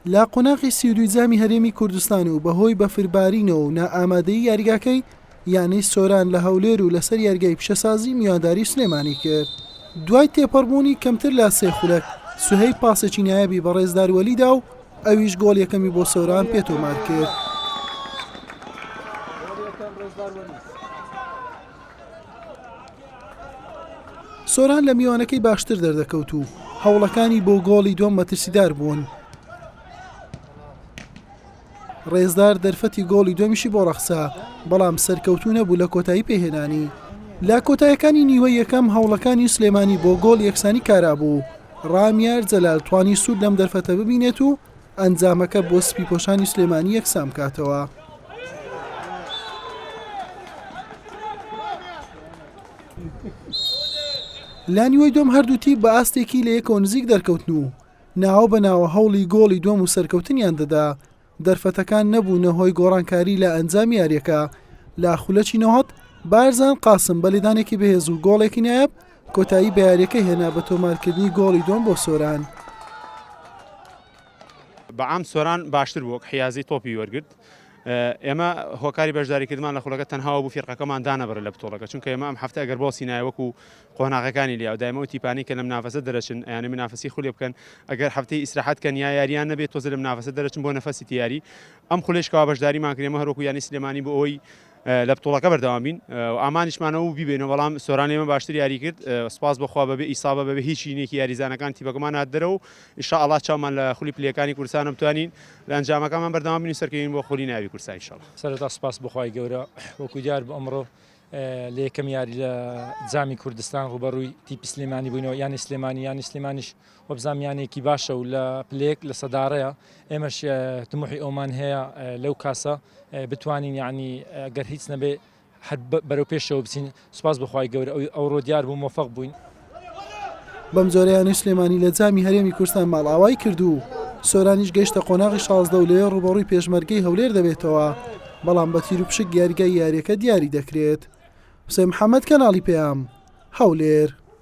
لا قۆناغی 32 جامی هەرێمی کوردستان و بەهۆی بەفربارینەوە و نائامادەیی یاریگاکەی یانەی سۆران لە هەولێر و لەسەر یارگای پیشەسازی میوانداری سلێمانی کرد. دوای تێپەڕبوونی کەمتر لا 3 خولەک سوهەیب پاسێکی نایابی بە ڕێزدار وەلیدا و ئەویش گۆڵ یەکەمی بۆ سۆران پێتۆمار کرد. سۆران لە میوانەکەی باشتر دەردەکەوت و هەوڵەکانی بۆ گۆڵی دووەم مەترسیدار بوون. ڕێزدار دەرفەتی گۆڵی دومیشی بۆ ڕەخسا، بەڵام سەرکەوتوو نەبوو لە کۆتایی پێهێنانی. لا کۆتاییەکانی نیوەی یەکەم هەوڵەکانی سلێمانی بۆ گۆڵ یەکسانی کارابوو. ڕامیار جەلال توانی سوود لەم دەرفەتە ببینێت و ئەنجامەکە بۆ سپی پۆشانی سلێمانی یەکسام کاتەوە. لا نیوەی دوم هەردووتی بە ئاستێکی لە یەکەوە نزیک دەرکەوتن و ناوە بەناوە هەوڵی گۆڵی دووەم و سەرکەوتنیان دەدا. دەرفەتەکان نەبوو نەهۆی گۆڕانکاری لە ئەنجامی یاریەکە. لا خولەکی نەهات بارزان قاسم بە لێدانێکی بەهێز و گۆڵێکی نایب کۆتایی بە یاریەکە هێنا بە تۆمارکردنی گۆڵی دووەم بۆ سۆران. بەعام سۆران باشتر بوو حیازی تۆپی وەرگرت. ئێمە هۆکاری بەشداریکردمان لە خولەکە تەنها بوو فیرقەکەمان دانەبڕ لە بتۆڵەکە، چونکە ئێمە ئەم هەفتە ئەگەر بۆ سینای وەکو قۆناغەکانی لیا و دایمە و تیپانی کە لە منافەسە دەرەچن یانە منافەسی خولێ بکەن، ئەگەر هەفتەی ئیسراحەتکەن یا یاریان نەبێت تۆزە لە منافەسە دەرەچن بۆ نەفەسی یاری. ئەم خولێشکەوە بەشداریمان کرد ئێمە هەروەکو یانی سلێمانی بۆ ئەوەی لە بتۆڵەکە بەردەوام بین و ئامانیشمانەوە بیبێنەوە. بەڵام سۆران ئێمە باشتر یاری کرد، سپاس بەخوا بەبێ ئیسابە بەبێ هیچ شینێکی یاریزانەکان تیپەکەمان هاتدەرەوە و ئینشاءڵڵا چاومان لە خولی پلەکانی کوردستان بتوانین لە ئەنجامەکانمان بەردەوام بین و سەرکەوین بۆ خولی ناوی کوردستان ئینشاءڵڵا. سەرەتا سپاس بەخوای گەورە وەکو دیار بە ئەمڕۆ لە یەکەم یاری لە جامی کوردستان ڕوبەڕووی تیپی سلێمانی بووینەوە، یانی سلێمانی یانی سلێمانیش وەبزانیانێکی باشە و لە پلێک لە سەدارەیە. ئێمەش تموحی ئەومان هەیە لەو کاسە بتوانین یعنی گەر هیچ نەبێ بەرەو پێشەوە بچین. سپاس بەخوای گەورە ئەوڕۆ دیار بوو مۆفەق بووین. بەم جۆرەیانی سلێمانی لە جامی هەرێمی کوردستان ماڵاوای کرد و سۆرانیش گەیشتە قۆناغی 16 و لێ ڕوبەڕووی پێشمەرگەی هەولێر دەبێتەوە، بەڵام بە تیر و پشک یاریگای یاریەکە دیاری دەکرێت. حوسێن محەممەد کەناڵی پێام هەولێر.